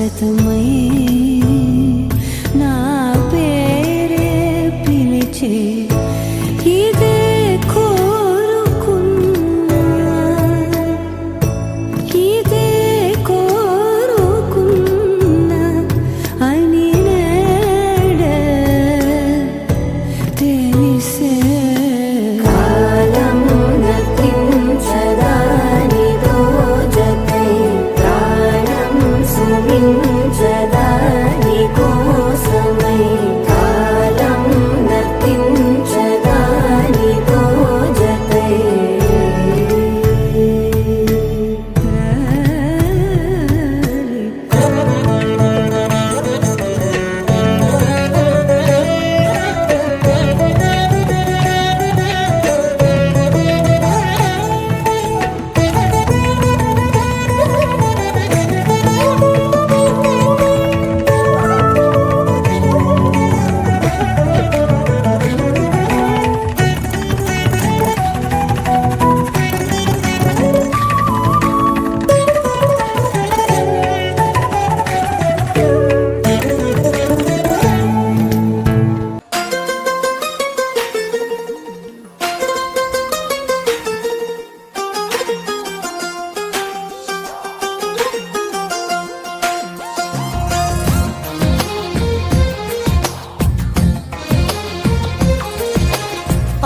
శాశ్వతమై నా పేరే పిలిచే ఇదే కోరుకున్నా ఇదే కోరుకున్నా అని నేడే తెలిసే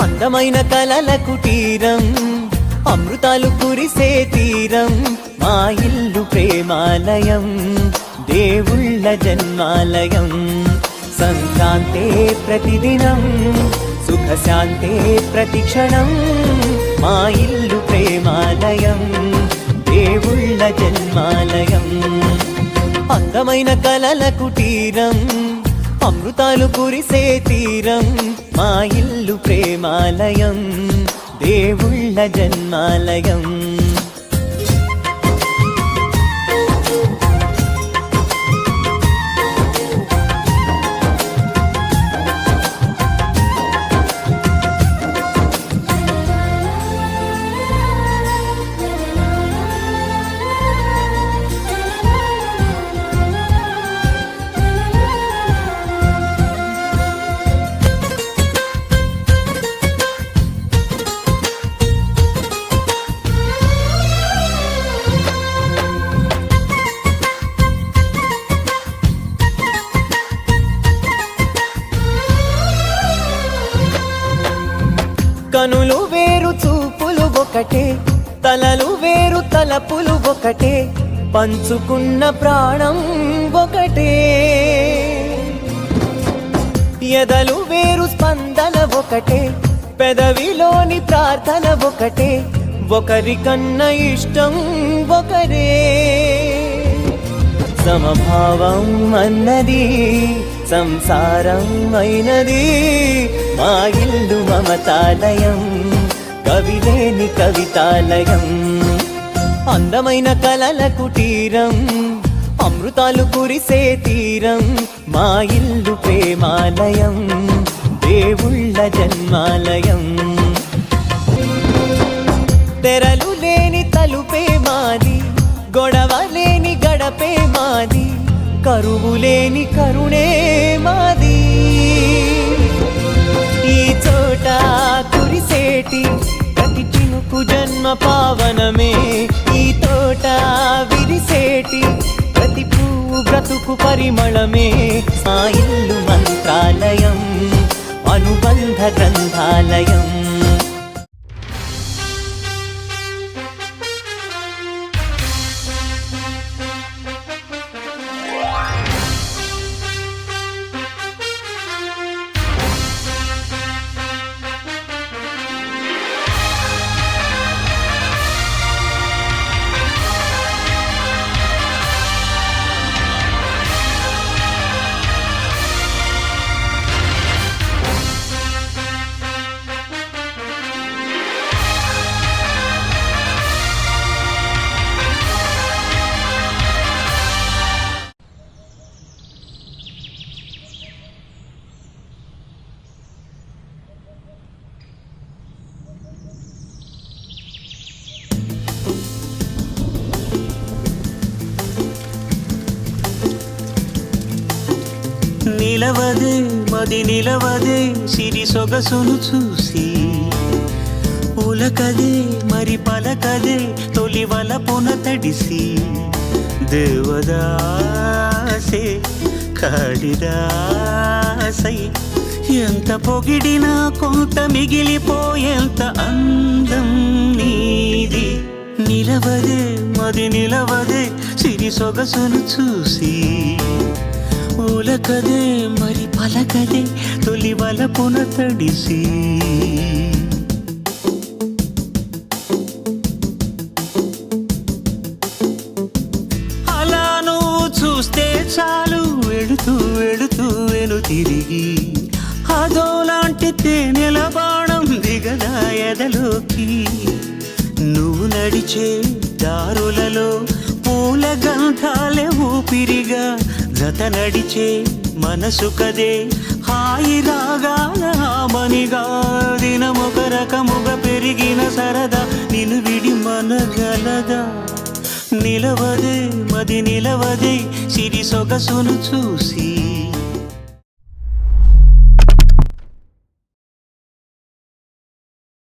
అందమైన కలల కుటీరం అమృతాలు కురిసే తీరం మా ఇల్లు ప్రేమాలయం దేవుళ్ళ జన్మాలయం సంక్రాంతే ప్రతిదినం సుఖశాంతే ప్రతిక్షణం మా ఇల్లు ప్రేమాలయం దేవుళ్ళ జన్మాలయం అందమైన కలల కుటీరం అమృతాలు కురిసే తీరం మా ఇల్లు ప్రేమాలయం దేవుళ్ళ జన్మాలయం కనులు వేరు చూపులు ఒకటే తలలు వేరు తలపులు ఒకటే పంచుకున్న ప్రాణం ఒకటే ఎదలు వేరు స్పందన ఒకటే పెదవిలోని ప్రార్థన ఒకటే ఒకరికన్నా ఇష్టం ఒకరే సమభావం అన్నది సంసారం అయినది మా ఇల్లు మమతాలయం కవిలేని కవితాలయం అందమైన కలల కుటీరం అమృతాలు కురిసే తీరం మా ఇల్లు ప్రేమాలయం దేవుళ్ళ జన్మాలయం తెరలు లేని తలుపే మాది గొడవ లేని గడపే మాది కరువు లేని కరుణే మాది ఈ చోట కురిసేటి ప్రతి చినుకు జన్మ పావనమే ఈ తోట విరిసేటి ప్రతి పువ్వు బ్రతుకు పరిమళమే మా ఇల్లు మంత్రాలయం అనుబంధ గ్రంథాలయం నిలవదే మది నిలవదే సిరి సొగసును చూసి ఉలకదే మరి పలకదే తొలి వలపున తడిసి దేవదాసే కాళిదాసై ఎంత పొగిడినా కొంత మిగిలిపోయేంత అందం నీది నిలవదే మది నిలవదే సిరి సొగసును చూసి ఉలకదే మరి పలకదే తొలి వలపున తడిసి అలా నువ్వు చూస్తే చాలు వెళుతూ వెళుతూ వెను తిరిగి అదోలాంటి తేనెల బాణం దిగదా ఎదలోకి నువ్వు నడిచే దారులలో పూల గంధాలే ఊపిరిగా జత నడిచే మనసు కదే హాయి రాగాల మనిగా దినమొక రకముగా పెరిగిన సరదా నిన్ను విడి మనగలదా నిలవదే మది నిలవదే సిరి సొగసును చూసి